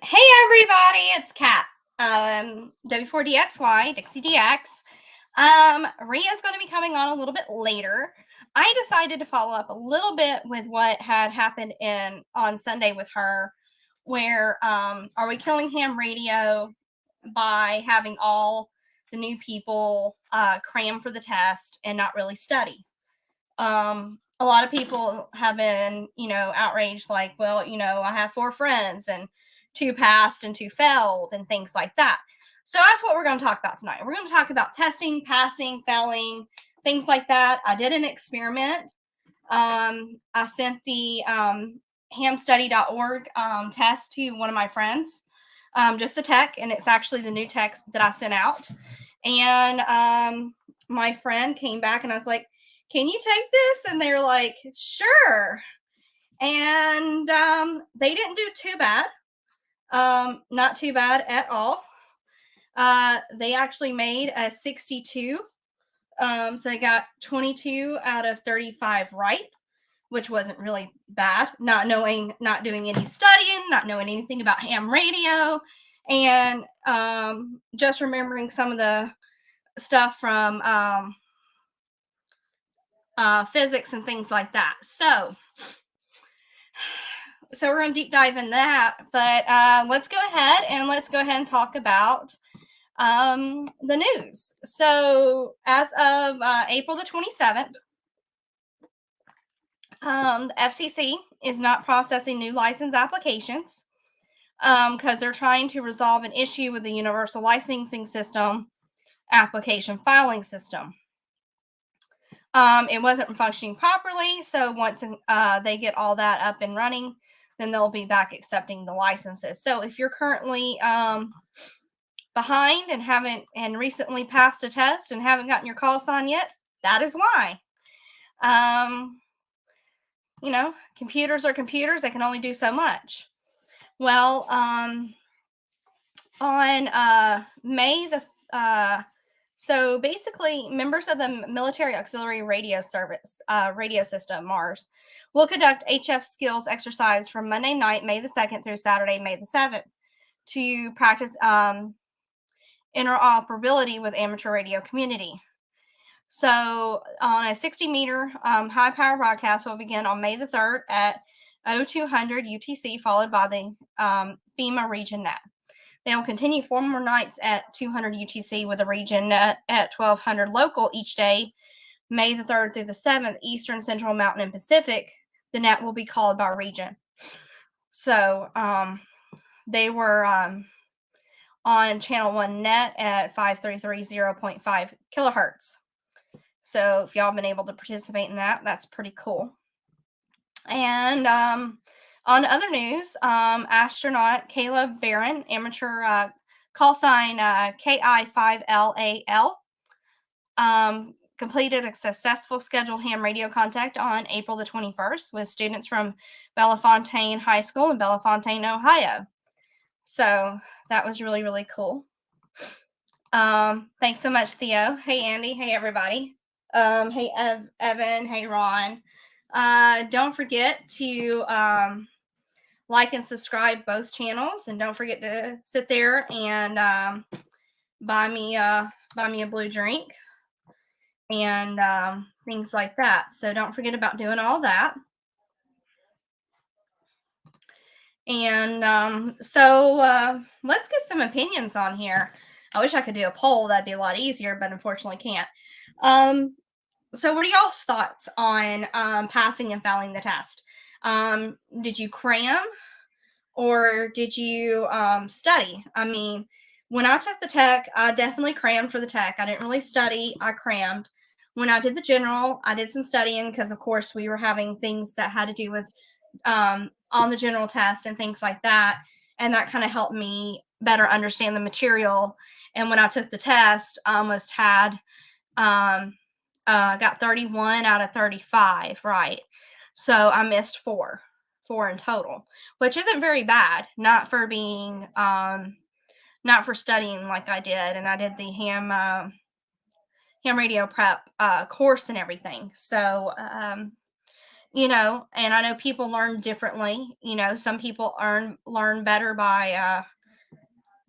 Hey everybody, it's Kat. W4DXY, DixieDX. Ria's going to be coming on a little bit later. I decided to follow up a little bit with what had happened on Sunday with her, where Are We Killing Ham Radio by having all the new people cram for the test and not really study. A lot of people have been, outraged, like, well, I have 4 friends and 2 passed and 2 failed and things like that. So that's what we're going to talk about tonight. We're going to talk about testing, passing, failing, things like that. I did an experiment. I sent the hamstudy.org test to one of my friends, just a tech, and it's actually the new text that I sent out. And my friend came back and I was like, can you take this? And they were like, sure. And they didn't do too bad. Not too bad at all. They actually made a 62. So they got 22 out of 35 right, which wasn't really bad. Not doing any studying, not knowing anything about ham radio, and just remembering some of the stuff from physics and things like that. So we're going to deep dive in that, but let's go ahead and talk about the news. So as of April the 27th, the FCC is not processing new license applications because they're trying to resolve an issue with the Universal Licensing System application filing system. It wasn't functioning properly, so once they get all that up and running, then they'll be back accepting the licenses. So if you're currently behind and recently passed a test and haven't gotten your call sign yet, that is why. Computers are computers. They can only do so much. Well, on May the so basically, members of the Military Auxiliary Radio Service radio system, MARS, will conduct HF skills exercise from Monday night, May the 2nd through Saturday, May the 7th, to practice interoperability with amateur radio community. So on a 60-meter high-power broadcast will begin on May the 3rd at 0200 UTC, followed by the FEMA region net. They will continue 4 more nights at 200 UTC with a region net at 1200 local each day, May the 3rd through the 7th, Eastern, Central, Mountain, and Pacific. The net will be called by region. So they were on channel 1 net at 5330.5 kilohertz. So if y'all been able to participate in that, that's pretty cool. And on other news, astronaut Caleb Barron, amateur call sign KI5LAL, completed a successful scheduled ham radio contact on April the 21st with students from Bellefontaine High School in Bellefontaine, Ohio. So that was really, really cool. Thanks so much, Theo. Hey, Andy. Hey, everybody. Hey, Evan. Hey, Ron. Don't forget to like and subscribe both channels, and don't forget to sit there and buy me a blue drink and things like that. So don't forget about doing all that. And so let's get some opinions on here. I wish I could do a poll. That'd be a lot easier, but unfortunately can't. So what are y'all's thoughts on passing and failing the test? Did you cram or did you study? I mean, when I took the tech, I definitely crammed for the tech. I didn't really study. I crammed. When I did the general, I did some studying because, of course, we were having things that had to do with on the general test and things like that. And that kind of helped me better understand the material. And when I took the test, I almost had got 31 out of 35 right. So I missed four in total, which isn't very bad, not for being not for studying like I did. And I did the ham radio prep course and everything. So and I know people learn differently. Some people learn better by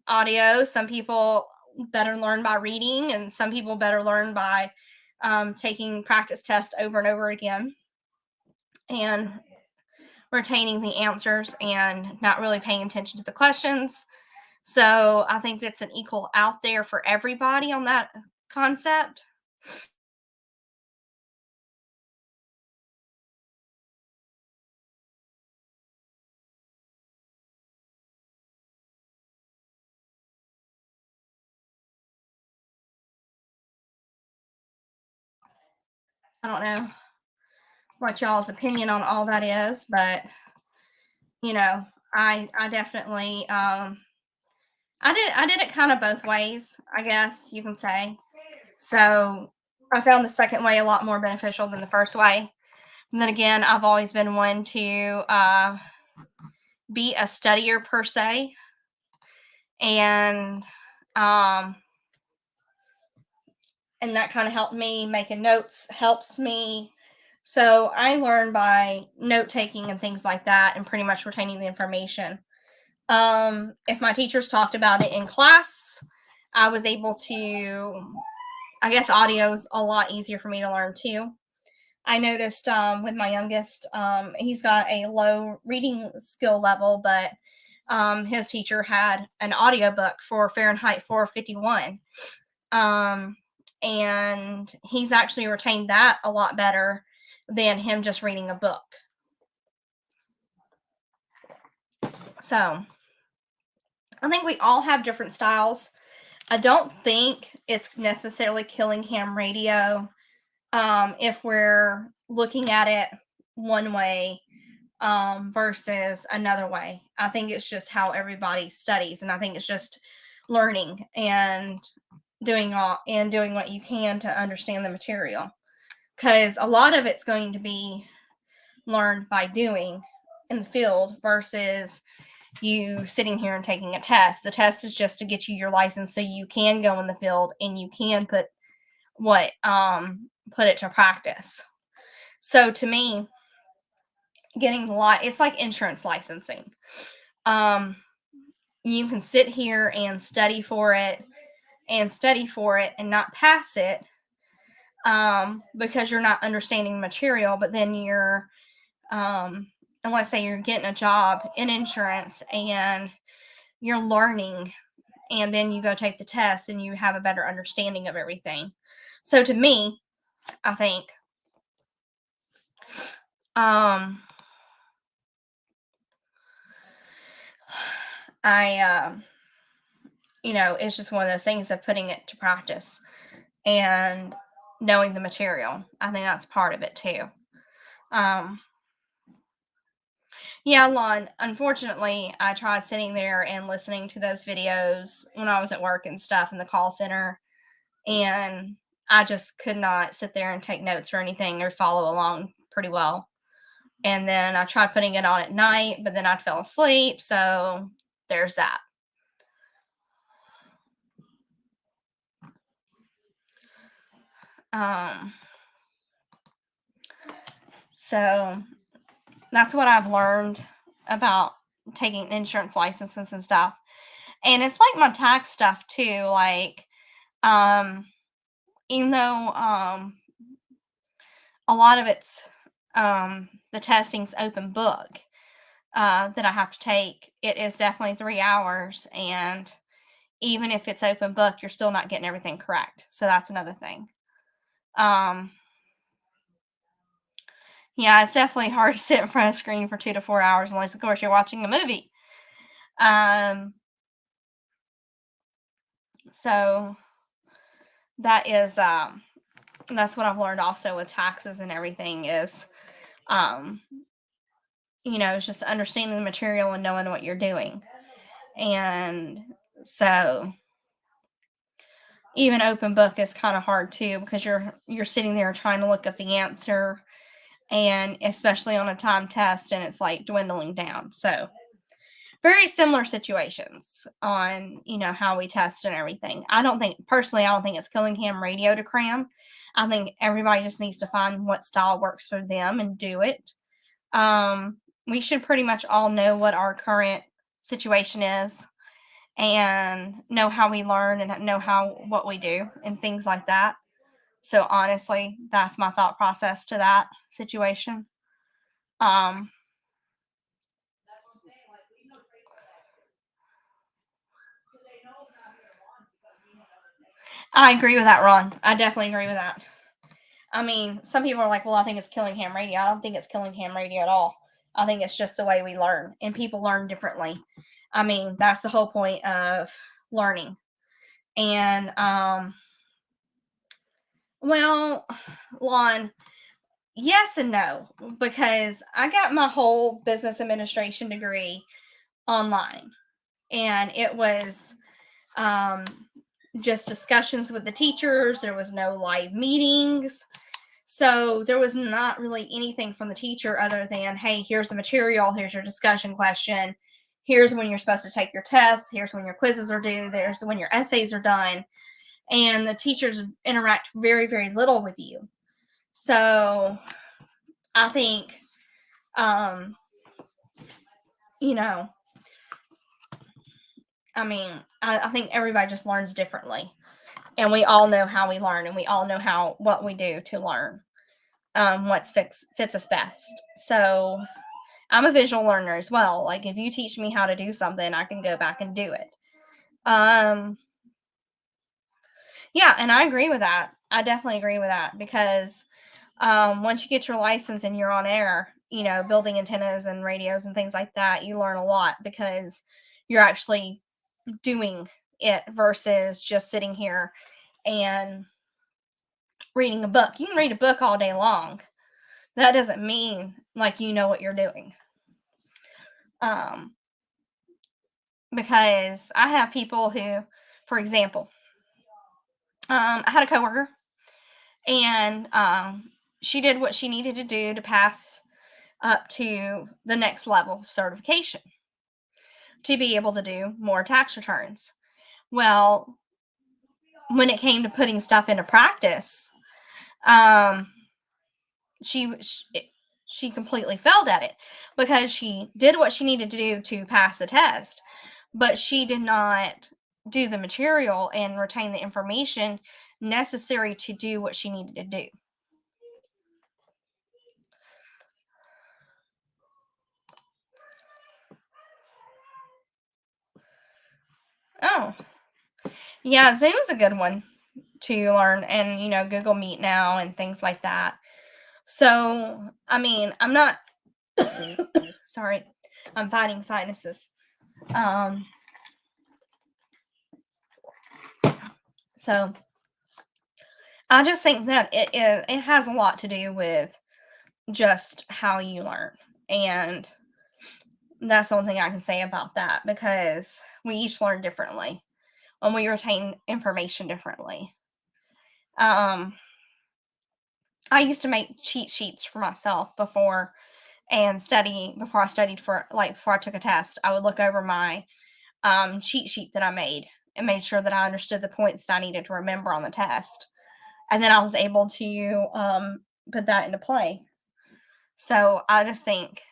audio, some people better learn by reading, and some people better learn by taking practice tests over and over again and retaining the answers and not really paying attention to the questions. So I think it's an equal out there for everybody on that concept. I don't know what y'all's opinion on all that is, but you know, I definitely I did it kind of both ways, I guess you can say. So I found the second way a lot more beneficial than the first way. And then again, I've always been one to be a studier per se, and um, and that kind of helped me. Making notes helps me. So I learn by note taking and things like that, and pretty much retaining the information. If my teachers talked about it in class, I was able to. I guess audio is a lot easier for me to learn too. I noticed with my youngest, he's got a low reading skill level, but his teacher had an audiobook for Fahrenheit 451. And he's actually retained that a lot better than him just reading a book. So I think we all have different styles. I don't think it's necessarily killing ham radio if we're looking at it one way versus another way. I think it's just how everybody studies, and I think it's just learning and doing what you can to understand the material, because a lot of it's going to be learned by doing in the field versus you sitting here and taking a test. The test is just to get you your license so you can go in the field and you can put it to practice. So to me, getting the it's like insurance licensing. You can sit here and study for it and not pass it because you're not understanding the material, but then you're and let's say you're getting a job in insurance and you're learning, and then you go take the test and you have a better understanding of everything. So to me, I think I it's just one of those things of putting it to practice and knowing the material. I think that's part of it too. Yeah, Lon, unfortunately, I tried sitting there and listening to those videos when I was at work and stuff in the call center, and I just could not sit there and take notes or anything or follow along pretty well. And then I tried putting it on at night, but then I'd fell asleep. So there's that. So that's what I've learned about taking insurance licenses and stuff. And it's like my tax stuff too. Like, even though a lot of it's the testing's open book that I have to take, it is definitely 3 hours. And even if it's open book, you're still not getting everything correct. So that's another thing. Yeah, it's definitely hard to sit in front of a screen for 2 to 4 hours unless, of course, you're watching a movie. So that is that's what I've learned also with taxes and everything is it's just understanding the material and knowing what you're doing. And so even open book is kind of hard too, because you're sitting there trying to look up the answer, and especially on a time test, and it's like dwindling down. So very similar situations on how we test and everything. I don't think it's killing ham radio to cram. I think everybody just needs to find what style works for them and do it. We should pretty much all know what our current situation is and know how we learn and know how what we do and things like that. So honestly, that's my thought process to that situation. Um, I agree with that, Ron. I definitely agree with that. I mean, some people are like, well, I think it's killing ham radio. I don't think it's killing ham radio at all. I think it's just the way we learn, and people learn differently. I mean, that's the whole point of learning. And, well, Lon, yes and no, because I got my whole business administration degree online, and it was um, just discussions with the teachers. There was no live meetings. So there was not really anything from the teacher other than, hey, here's the material, here's your discussion question, here's when you're supposed to take your test, here's when your quizzes are due, there's when your essays are done. And the teachers interact very, very little with you. So I think, um, you know, I mean, I think everybody just learns differently. And we all know how we learn, and we all know what we do to learn, what fits us best. So I'm a visual learner as well. Like if you teach me how to do something, I can go back and do it. Um, yeah, and I agree with that. I definitely agree with that because once you get your license and you're on air, building antennas and radios and things like that, you learn a lot because you're actually doing it versus just sitting here and reading a book. You can read a book all day long. That doesn't mean like you know what you're doing. Um, because I have people who, for example, I had a coworker, and she did what she needed to do to pass up to the next level of certification to be able to do more tax returns. Well, when it came to putting stuff into practice, um, she completely failed at it because she did what she needed to do to pass the test, but she did not do the material and retain the information necessary to do what she needed to do. Oh, yeah, Zoom's a good one to learn, and Google Meet now and things like that. So, I mean, I'm not sorry, I'm fighting sinuses. Um, so I just think that it has a lot to do with just how you learn. And that's the only thing I can say about that because we each learn differently and we retain information differently. Um, I used to make cheat sheets for myself before I studied before I took a test. I would look over my cheat sheet that I made and made sure that I understood the points that I needed to remember on the test. And then I was able to put that into play. So I just think,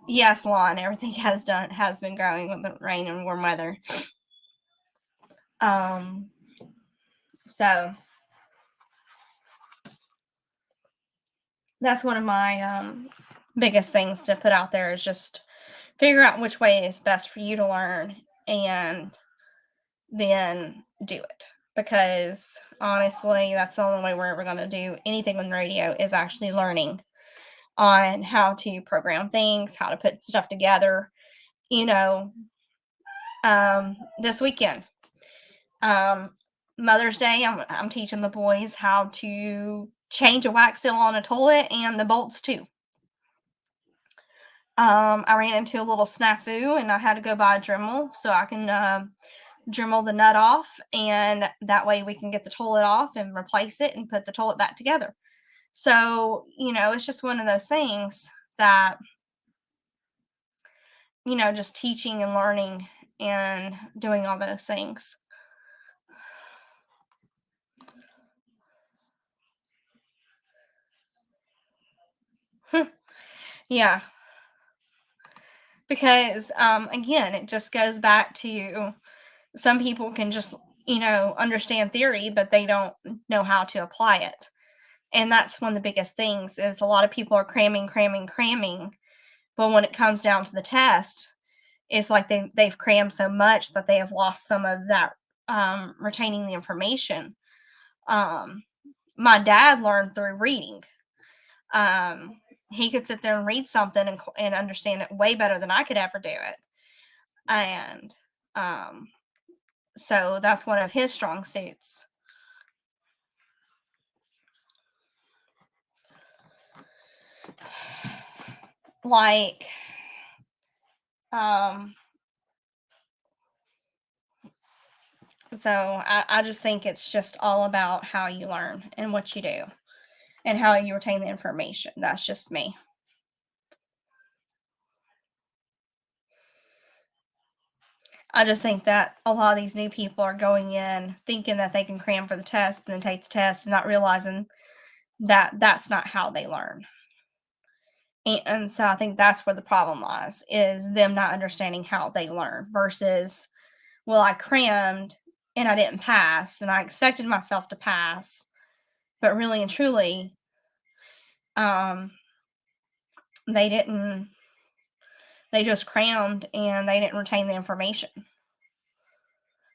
yes, lawn, everything has been growing with the rain and warm weather. Um, so that's one of my biggest things to put out there is just figure out which way is best for you to learn and then do it. Because honestly, that's the only way we're ever going to do anything with radio is actually learning on how to program things, how to put stuff together. You know, this weekend, um, Mother's Day, I'm teaching the boys how to change a wax seal on a toilet and the bolts too. I ran into a little snafu and I had to go buy a Dremel so I can Dremel the nut off, and that way we can get the toilet off and replace it and put the toilet back together. So, it's just one of those things that, just teaching and learning and doing all those things. Yeah, because again, it just goes back to some people can just, understand theory, but they don't know how to apply it. And that's one of the biggest things is a lot of people are cramming, cramming, cramming. But when it comes down to the test, it's like they've crammed so much that they have lost some of that retaining the information. Um, my dad learned through reading. Um, he could sit there and read something and understand it way better than I could ever do it. And so that's one of his strong suits. Like, so I just think it's just all about how you learn and what you do and how you retain the information. That's just me. I just think that a lot of these new people are going in thinking that they can cram for the test and then take the test and not realizing that that's not how they learn. And so I think that's where the problem lies is them not understanding how they learn versus, well, I crammed and I didn't pass and I expected myself to pass, but really and truly, um, they didn't. They just crammed and they didn't retain the information.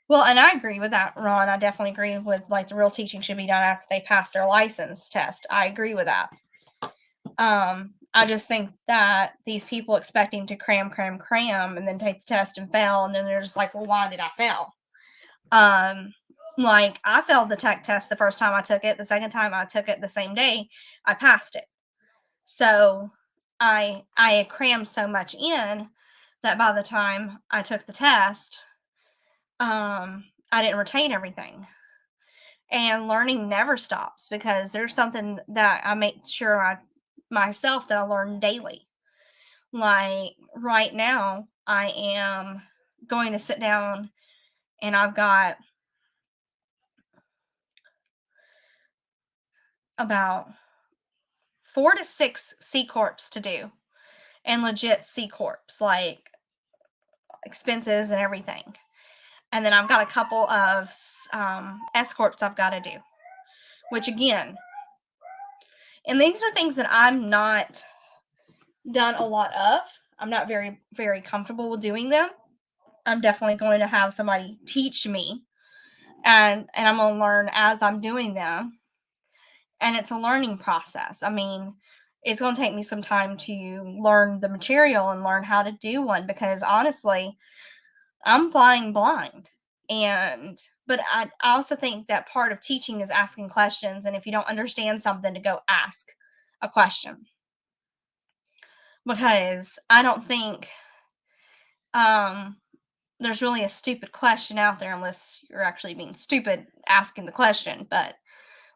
Well, and I agree with that, Ron. I definitely agree with like the real teaching should be done after they pass their license test. I agree with that. I just think that these people expecting to cram, cram, cram, and then take the test and fail, and then they're just like, well, why did I fail? Like I failed the tech test the first time I took it. The second time I took it the same day, I passed it. So I had crammed so much in that by the time I took the test, I didn't retain everything. And learning never stops because there's something that I make sure myself that I learn daily. Like right now, I am going to sit down and I've got about 4 to 6 C corps to do and legit C corps, like expenses and everything. And then I've got a couple of S corps I've got to do, which again, and these are things that I'm not done a lot of. I'm not very, very comfortable with doing them. I'm definitely going to have somebody teach me and I'm going to learn as I'm doing them. And it's a learning process. I mean, it's going to take me some time to learn the material and learn how to do one because honestly, I'm flying blind. But I also think that part of teaching is asking questions. And if you don't understand something, to go ask a question. Because I don't think there's really a stupid question out there unless you're actually being stupid asking the question. But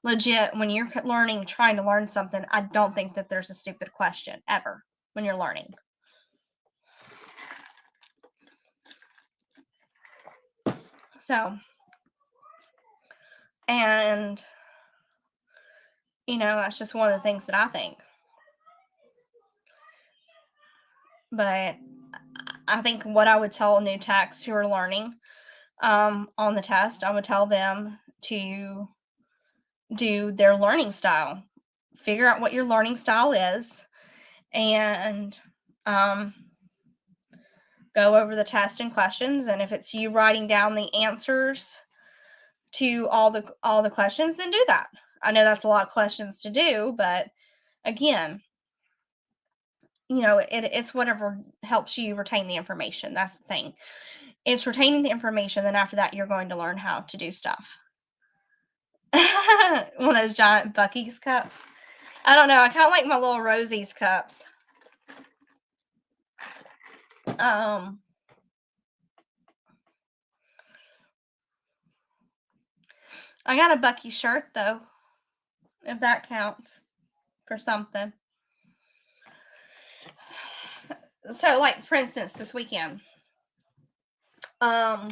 legit, when you're trying to learn something, I don't think that there's a stupid question ever when you're learning. So, and that's just one of the things that I think. But I think what I would tell new techs who are learning on the test, I would tell them to do their learning style. Figure out what your learning style is and go over the test and questions. And if it's you writing down the answers to all the questions, then do that. I know that's a lot of questions to do, but again, it's whatever helps you retain the information. That's the thing. It's retaining the information. Then after that, you're going to learn how to do stuff. One of those giant Buc-ee's cups. I don't know. I kind of like my little Rosie's cups. I got a Bucky shirt though, if that counts for something. So, like for instance, this weekend, I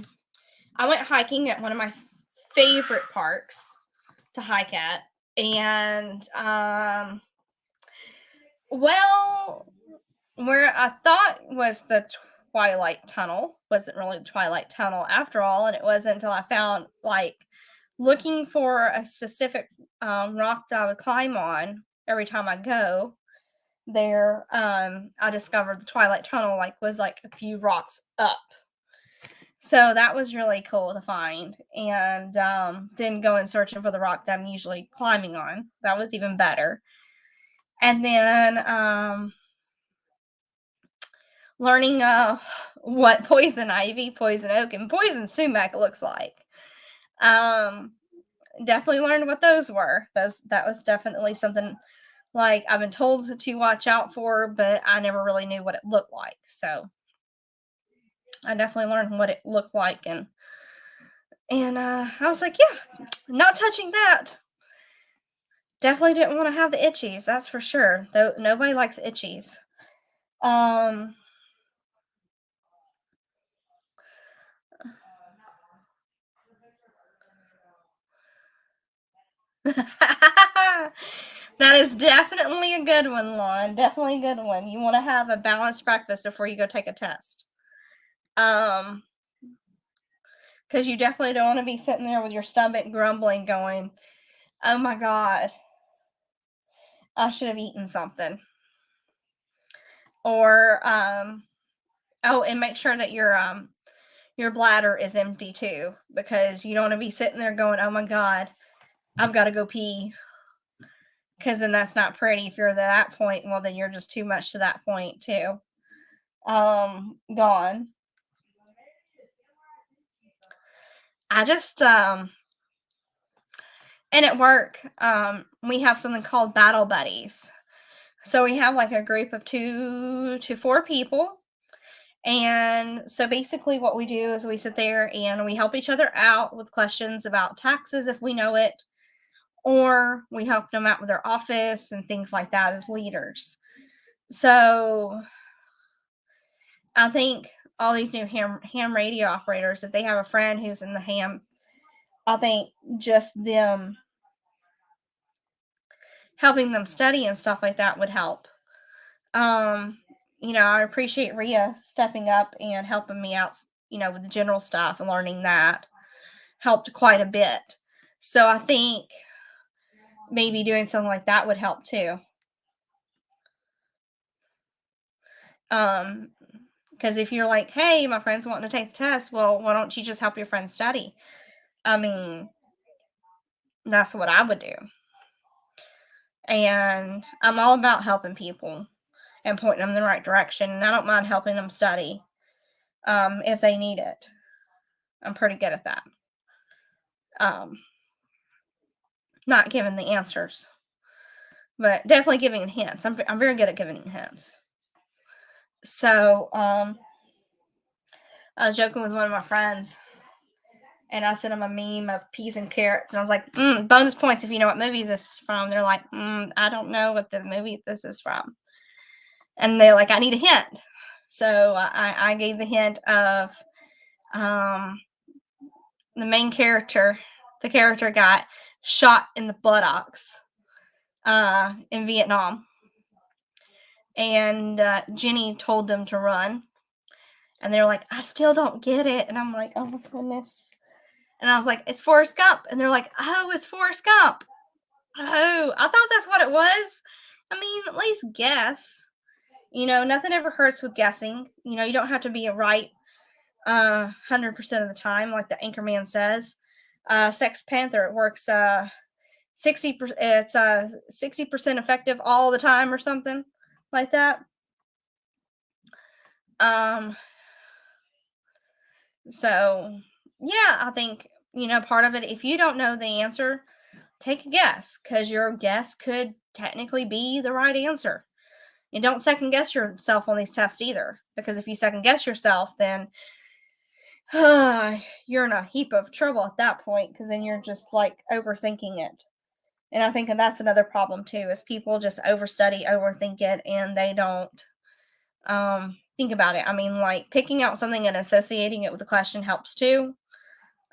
went hiking at one of my favorite parks to hike at, and Well, where I thought was the Twilight Tunnel wasn't really the Twilight Tunnel after all, and it wasn't until I found, like, looking for a specific, rock that I would climb on every time I go there, I discovered the Twilight Tunnel, like, was, like, a few rocks up. So that was really cool to find, and, then going searching for the rock that I'm usually climbing on. That was even better. And then, learning, what poison ivy, poison oak, and poison sumac looks like. Um, Definitely learned what those were. That was definitely something, like, I've been told to watch out for, but I never really knew what it looked like, so I definitely learned what it looked like, and I was like, "Yeah, not touching that." Definitely didn't wanna have the itchies, that's for sure, though nobody likes itchies. Um That is definitely a good one, Lon, definitely a good one. You wanna have a balanced breakfast before you go take a test. Um, Because you definitely don't wanna be sitting there with your stomach grumbling going, "Oh my god, I should have eaten something." Or, oh, and make sure that your bladder is empty too, because you don't wanna be sitting there going, "Oh my god, I've gotta go pee," because then that's not pretty. If you're at that point, well, then you're just too much to that point too. Gone. I just, and at work, we have something called battle buddies. So we have like a group of 2 to 4 people. And so basically, what we do is we sit there and we help each other out with questions about taxes if we know it, or we help them out with their office and things like that as leaders. So I think all these new ham radio operators, if they have a friend who's in the ham, I think just them helping them study and stuff like that would help. Um, I appreciate Rhea stepping up and helping me out, with the general stuff and learning that helped quite a bit. So I think maybe doing something like that would help too. Um, because if you're like, hey, my friend's wanting to take the test, well, why don't you just help your friend study? I mean, that's what I would do. And I'm all about helping people and pointing them in the right direction. And I don't mind helping them study if they need it. I'm pretty good at that. Um, Not giving the answers, but definitely giving hints. I'm very good at giving hints. So I was joking with one of my friends, and I sent him a meme of peas and carrots, and I was like, bonus points if you know what movie this is from. They're like, I don't know what the movie this is from, and they're like, I need a hint. So I gave the hint of um, the main character. The character got shot in the buttocks in Vietnam, and Jenny told them to run, and they're like, I still don't get it, and I'm like, oh my goodness. And I was like, it's Forrest Gump. And they're like, oh, it's Forrest Gump. Oh, I thought that's what it was. I mean, at least guess. Nothing ever hurts with guessing. You don't have to be right 100% of the time, like the Anchorman says. Sex Panther, it works 60%, it's 60% effective all the time or something like that. Um, so yeah, I think, part of it, if you don't know the answer, take a guess, because your guess could technically be the right answer. And don't second guess yourself on these tests either, because if you second guess yourself, then you're in a heap of trouble at that point, because then you're just like overthinking it. And I think that's another problem too, is people just overstudy, overthink it, and they don't think about it. I mean, like, picking out something and associating it with a question helps too.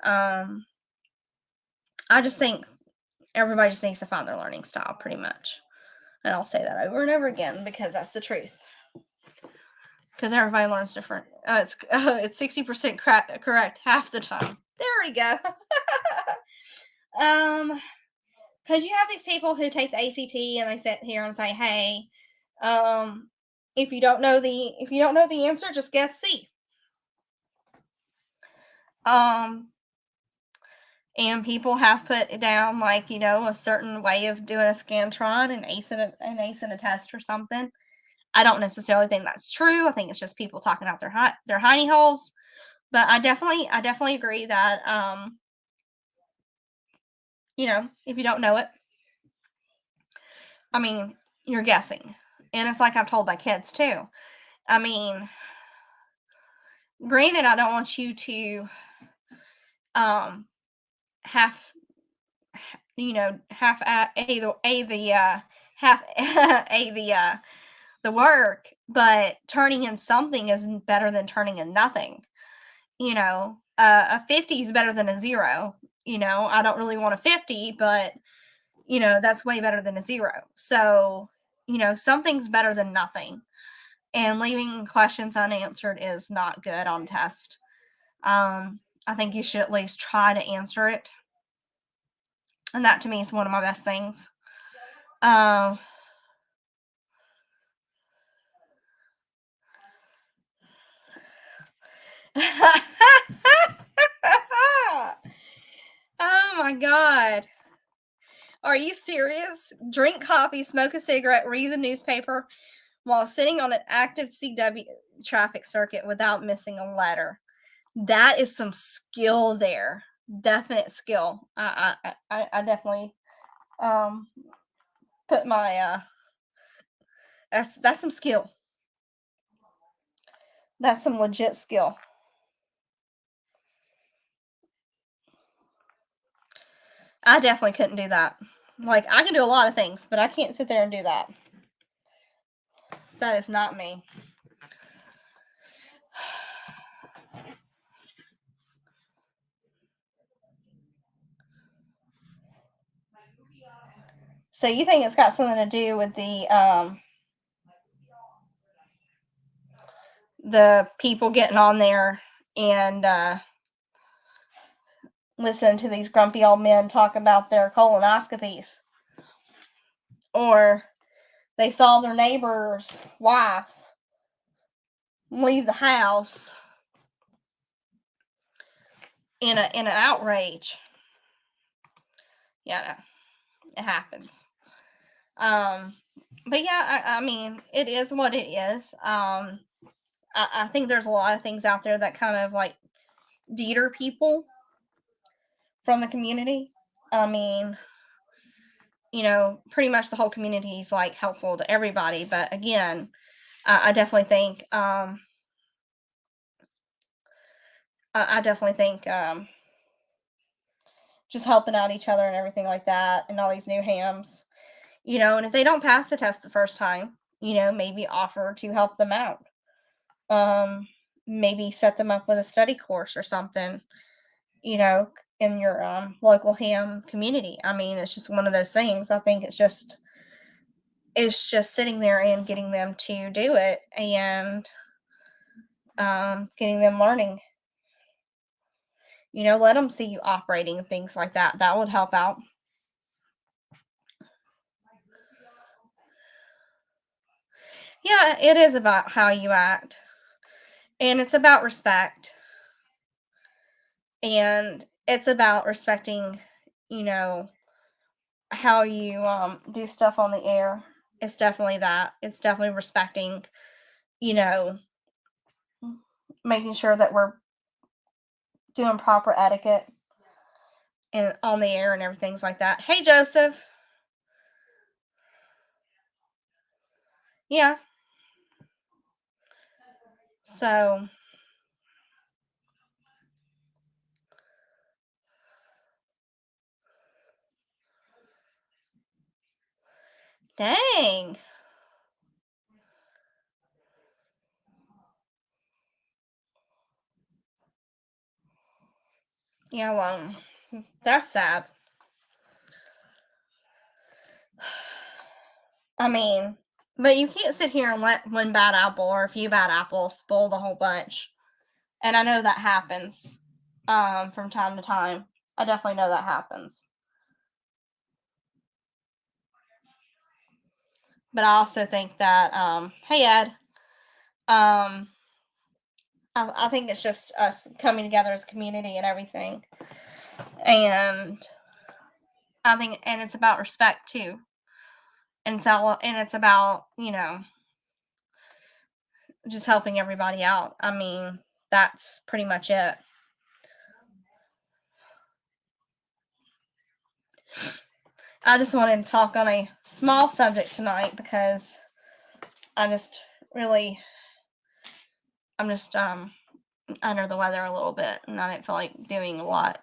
Um, I just think everybody just needs to find their learning style pretty much. And I'll say that over and over again because that's the truth. Because everybody learns different. It's 60% correct half the time. There we go. Because you have these people who take the ACT and they sit here and say, "Hey, if you don't know the answer, just guess C." And people have put down like a certain way of doing a scantron and acing a test or something. I don't necessarily think that's true. I think it's just people talking out their hiney holes. But I definitely agree that if you don't know it, I mean, you're guessing. And it's like I've told my kids too. I mean, granted, I don't want you to half half half the work, but turning in something is better than turning in nothing. A 50 is better than a 0. I don't really want a 50, but that's way better than a 0. So something's better than nothing, and leaving questions unanswered is not good on test. I think you should at least try to answer it, and that to me is one of my best things. Oh my God. Are you serious? Drink coffee, smoke a cigarette, read the newspaper while sitting on an active CW traffic circuit without missing a letter. That is some skill there. Definite skill. I definitely put my that's some skill. That's some legit skill. I definitely couldn't do that. Like, I can do a lot of things, but I can't sit there and do that. That is not me. So you think it's got something to do with the people getting on there and listen to these grumpy old men talk about their colonoscopies, or they saw their neighbor's wife leave the house in an outrage. Yeah, it happens. But yeah, I mean, it is what it is. I think there's a lot of things out there that kind of like deter people from the community. I mean, pretty much the whole community is like helpful to everybody. But again, I definitely think, I definitely think, just helping out each other and everything like that, and all these new hams, and if they don't pass the test the first time, maybe offer to help them out. Maybe set them up with a study course or something, you know, in your local ham community. I mean, it's just one of those things. I think it's just sitting there and getting them to do it, and getting them learning. Let them see you operating and things like that. That would help out. Yeah, it is about how you act, and it's about respect, and it's about respecting, you know, how you do stuff on the air. It's definitely that. It's definitely respecting, you know, making sure that we're doing proper etiquette and on the air and everything's like that. Hey, Joseph. Yeah. So, dang. Yeah, well, that's sad. I mean, but you can't sit here and let one bad apple or a few bad apples spoil the whole bunch. And I know that happens from time to time. I definitely know that happens. But I also think that, hey, Ed, I think it's just us coming together as a community and everything. And I think, and it's about respect too. And it's about, just helping everybody out. I mean, that's pretty much it. I just wanted to talk on a small subject tonight because I'm just under the weather a little bit, and I didn't feel like doing a lot.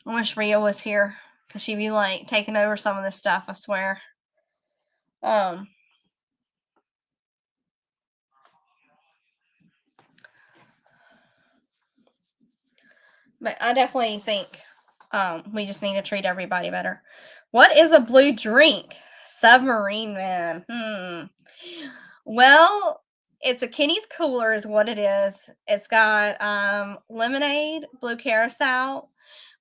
I wish Rhea was here because she'd be like taking over some of this stuff, I swear. But I definitely think we just need to treat everybody better. What is a blue drink? Submarine Man. Well, it's a Kenny's Cooler is what it is. It's got lemonade, blue carousel,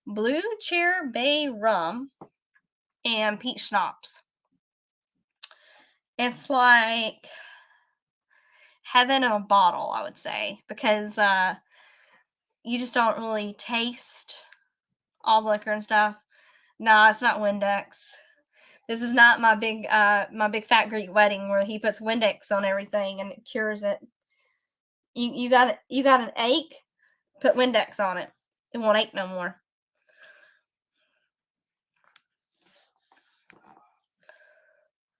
blue cherry bay rum, and peach schnapps. It's like heaven in a bottle, I would say, because you just don't really taste all the liquor and stuff. Nah, it's not Windex. This is not my big fat Greek wedding where he puts Windex on everything and it cures it. You got an ache, put Windex on it. It won't ache no more.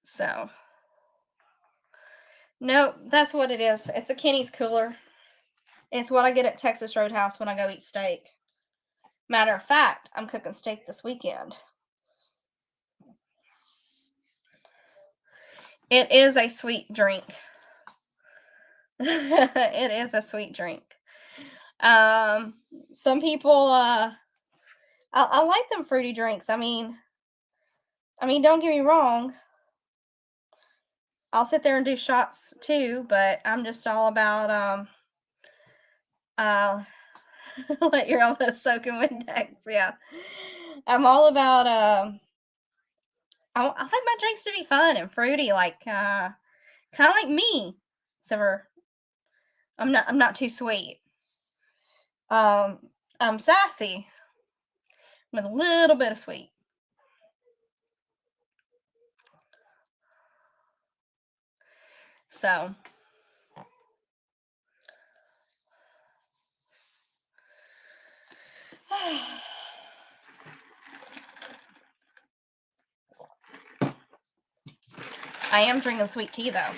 So, no, that's what it is. It's a Kenny's Cooler. It's what I get at Texas Roadhouse when I go eat steak. Matter of fact, I'm cooking steak this weekend. It is a sweet drink. It is a sweet drink. Some people, I like them fruity drinks. I mean, don't get me wrong. I'll sit there and do shots too, but I'm just all about let your elbows soak in Windex. Yeah, I'm all about I like my drinks to be fun and fruity, like kind of like me. So I'm not too sweet. I'm sassy with a little bit of sweet. So I am drinking sweet tea though.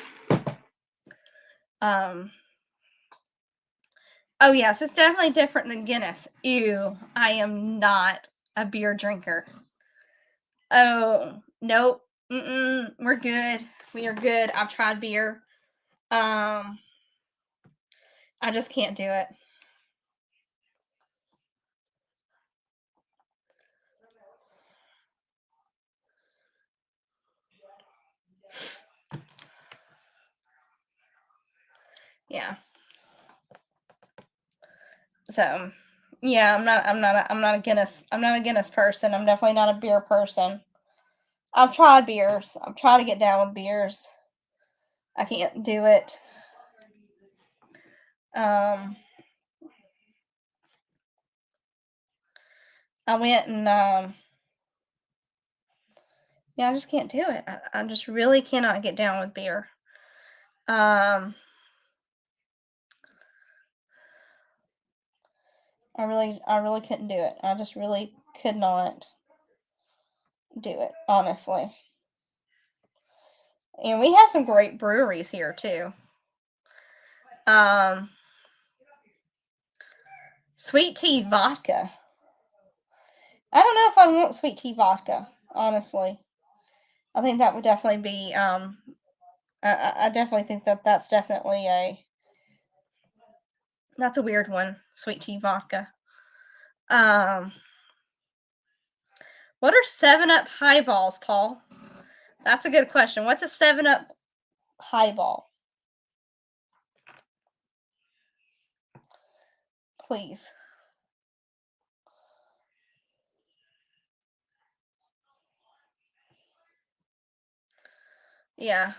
Oh yes, it's definitely different than Guinness. Ew, I am not a beer drinker. Oh, nope. We're good. We are good. I've tried beer. I just can't do it. Yeah. So, yeah, I'm not a Guinness person. I'm definitely not a beer person. I've tried beers. I've tried to get down with beers. I can't do it. I went and yeah, I just can't do it. I just really cannot get down with beer. I really couldn't do it. I just really could not do it, honestly. And we have some great breweries here too. Sweet tea vodka. I don't know if I want sweet tea vodka, honestly. I think that would definitely be I definitely think that that's definitely that's a weird one, sweet tea vodka. Um what are 7 Up highballs, Paul? That's a good question. What's a 7-Up highball? Please. Yeah.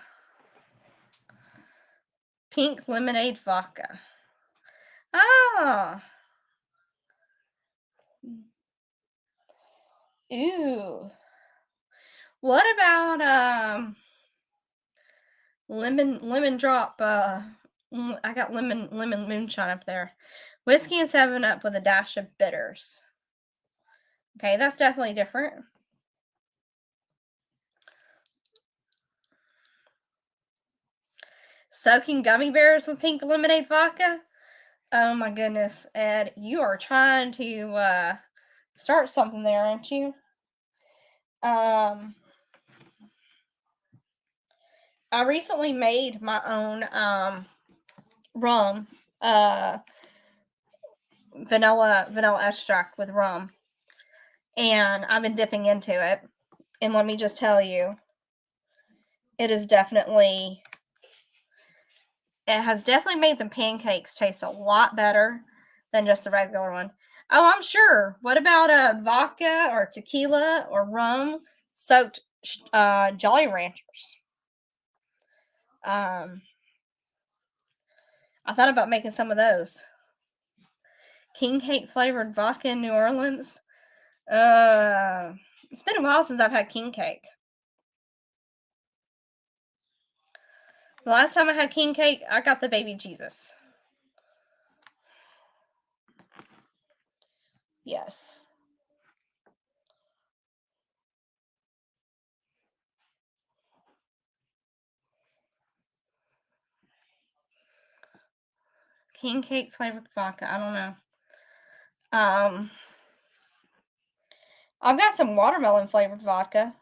Pink lemonade vodka. Ah. Ooh. What about lemon drop I got lemon moonshine up there. Whiskey and 7-Up with a dash of bitters. Okay, that's definitely different. Soaking gummy bears with pink lemonade vodka? Oh my goodness, Ed, you are trying to start something there, aren't you? I recently made my own rum, vanilla extract with rum, and I've been dipping into it. And let me just tell you, it is definitely it has definitely made the pancakes taste a lot better than just the regular one. Oh, I'm sure. What about a vodka or tequila or rum soaked Jolly Ranchers? I thought about making some of those. King cake flavored vodka in New Orleans. It's been a while since I've had king cake. The last time I had king cake, I got the baby Jesus. Yes. King cake flavored vodka. I don't know. I've got some watermelon flavored vodka.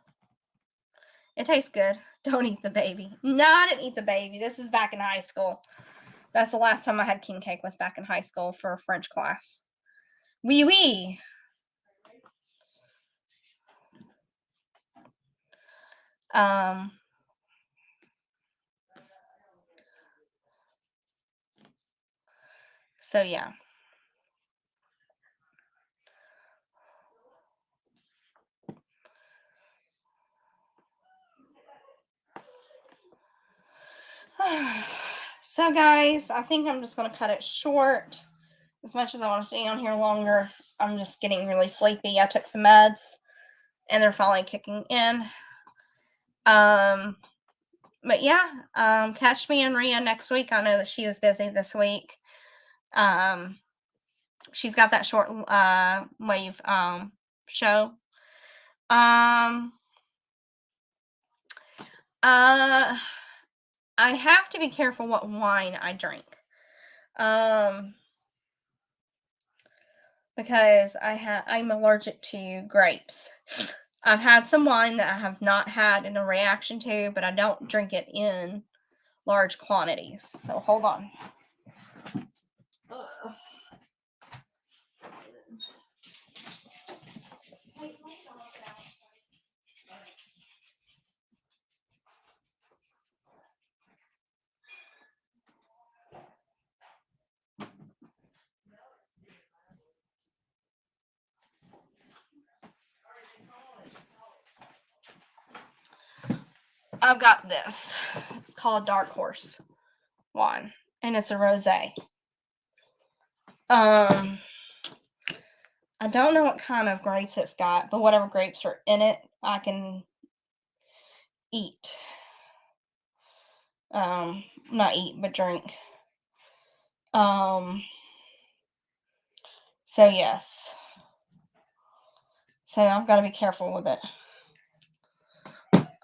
It tastes good. Don't eat the baby. No, I didn't eat the baby. This is back in high school. That's the last time I had king cake was back in high school for a French class. Oui, oui. Um, so yeah. So guys, I think I'm just gonna cut it short. As much as I want to stay on here longer, I'm just getting really sleepy. I took some meds and they're finally kicking in. But yeah, catch me and Rhea next week. I know that she was busy this week. She's got that short wave show. I have to be careful what wine I drink. Because I'm allergic to grapes. I've had some wine that I have not had in a reaction to, but I don't drink it in large quantities. So hold on. Ugh. I've got this. It's called Dark Horse wine, and it's a rosé. I don't know what kind of grapes it's got, but whatever grapes are in it, I can eat. Not eat, but drink. So yes. So I've got to be careful with it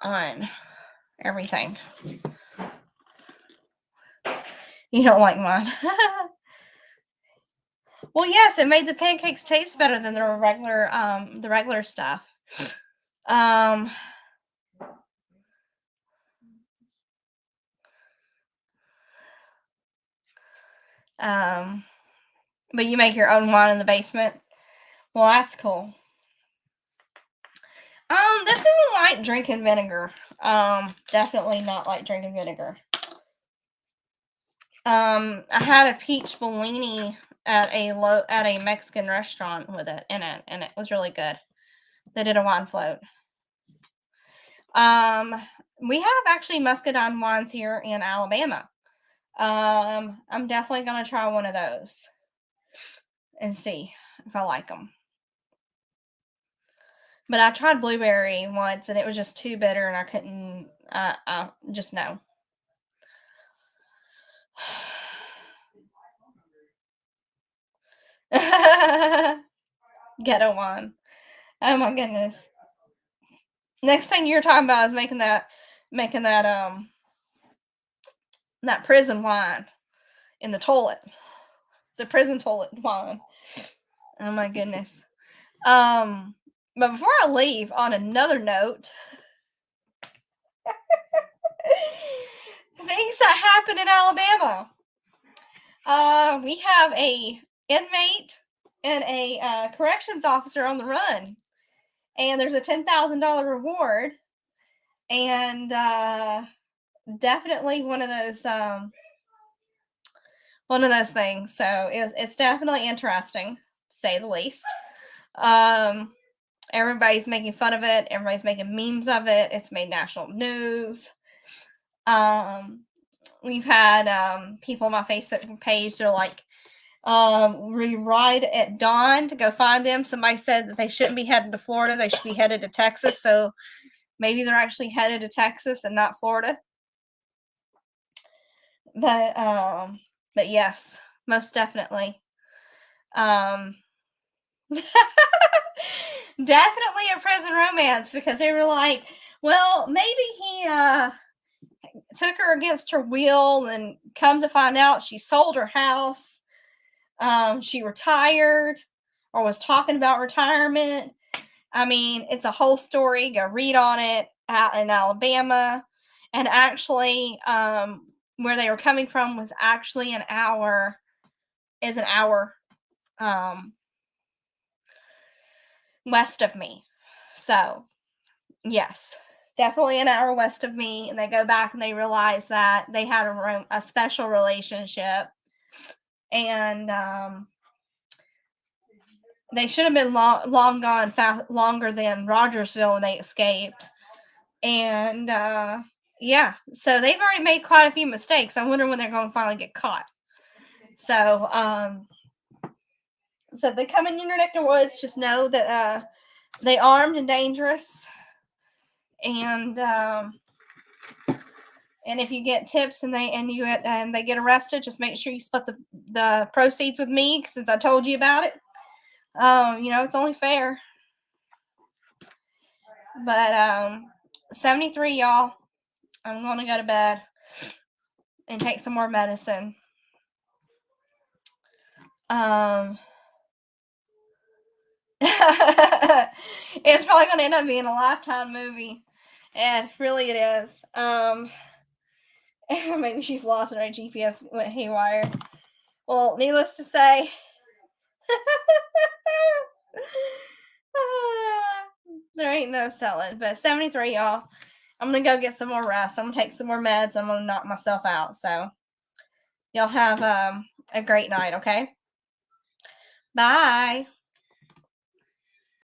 on everything. You don't like mine. Well, yes, it made the pancakes taste better than the regular stuff. But you make your own wine in the basement. Well, that's cool. This isn't like drinking vinegar. Definitely not like drinking vinegar. I had a peach Bellini at a Mexican restaurant with it in it, and it was really good. They did a wine float. We have actually muscadine wines here in Alabama. I'm definitely gonna try one of those and see if I like them. But I tried blueberry once, and it was just too bitter, and I couldn't. Just no. Ghetto wine. Oh my goodness. Next thing you're talking about is making that that prison wine in the toilet. The prison toilet wine. Oh my goodness. But before I leave, on another note, things that happen in Alabama. We have a inmate and a corrections officer on the run, and there's a $10,000 reward, and definitely one of those things. So it's definitely interesting, to say the least. Everybody's making fun of it. Everybody's making memes of it. It's made national news. We've had people on my Facebook page. They're like, we ride at dawn to go find them. Somebody said that they shouldn't be headed to Florida. They should be headed to Texas. So maybe they're actually headed to Texas and not Florida. But yes, most definitely. Definitely a prison romance, because they were like, well, maybe he took her against her will, and come to find out she sold her house. She retired, or was talking about retirement. I mean, it's a whole story. Go read on it out in Alabama. And actually, where they were coming from was actually an hour west of me. So, yes, definitely an hour west of me. And they go back and they realize that they had a special relationship. And they should have been long gone longer than Rogersville when they escaped. And yeah, so they've already made quite a few mistakes. I wonder when they're going to finally get caught. So so if they come in your neck of the woods, just know that they armed and dangerous. And if you get tips and they get arrested, just make sure you split the proceeds with me, since I told you about it. It's only fair. But 73, y'all. I'm going to go to bed and take some more medicine. It's probably going to end up being a Lifetime movie. And really it is. Maybe she's lost and her GPS went haywire. Well, needless to say, there ain't no selling. But 73, y'all. I'm going to go get some more rest. I'm going to take some more meds. I'm going to knock myself out. So, y'all have a great night, okay? Bye.